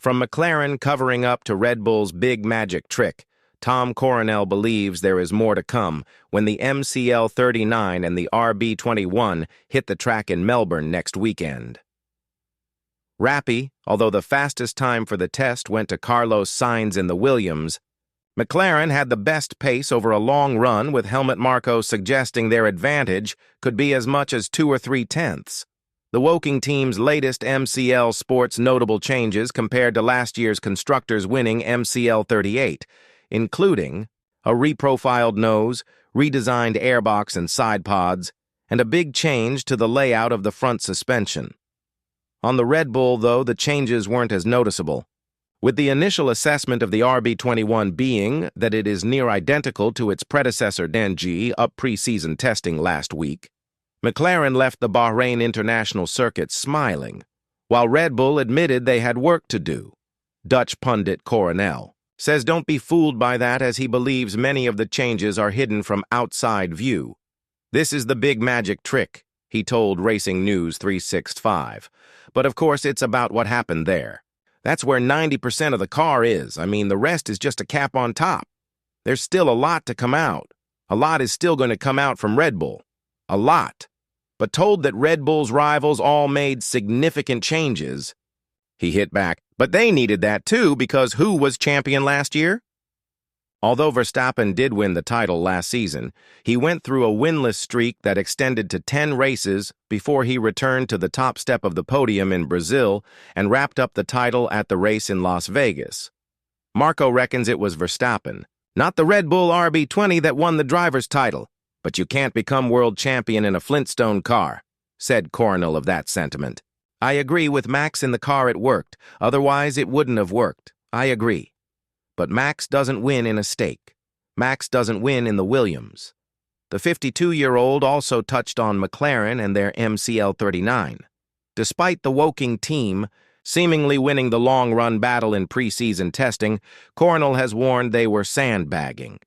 From McLaren covering up to Red Bull's big magic trick, Tom Coronel believes there is more to come when the MCL 39 and the RB 21 hit the track in Melbourne next weekend. Rappy, although the fastest time for the test went to Carlos Sainz in the Williams, McLaren had the best pace over a long run, with Helmut Marko suggesting their advantage could be as much as 2 or 3 tenths. The Woking team's latest MCL Sports notable changes compared to last year's Constructors' winning MCL 38, including a reprofiled nose, redesigned airbox and side pods, and a big change to the layout of the front suspension. On the Red Bull, though, the changes weren't as noticeable, with the initial assessment of the RB21 being that it is near identical to its predecessor DNG up pre-season testing last week. McLaren left the Bahrain International Circuit smiling, while Red Bull admitted they had work to do. Dutch pundit Coronel says don't be fooled by that, as he believes many of the changes are hidden from outside view. This is the big magic trick, he told Racing News 365. But of course it's about what happened there. That's where 90% of the car is. I mean, the rest is just a cap on top. There's still a lot to come out. A lot is still going to come out from Red Bull. A lot. But told that Red Bull's rivals all made significant changes, he hit back, but they needed that too, because who was champion last year? Although Verstappen did win the title last season, he went through a winless streak that extended to 10 races before he returned to the top step of the podium in Brazil and wrapped up the title at the race in Las Vegas. Marko reckons it was Verstappen, not the Red Bull RB20, that won the driver's title. But you can't become world champion in a Flintstone car, said Coronel of that sentiment. I agree, with Max in the car it worked, otherwise it wouldn't have worked. I agree. But Max doesn't win in a stake. Max doesn't win in the Williams. The 52-year-old also touched on McLaren and their MCL 39. Despite the Woking team seemingly winning the long-run battle in pre-season testing, Coronel has warned they were sandbagging.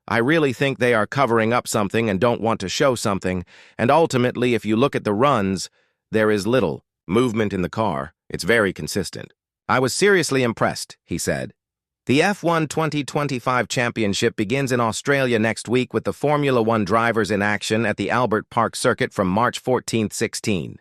I really think they are covering up something and don't want to show something, and ultimately, if you look at the runs, there is little movement in the car. It's very consistent. I was seriously impressed, he said. The F1 2025 Championship begins in Australia next week, with the Formula One drivers in action at the Albert Park circuit from March 14-16.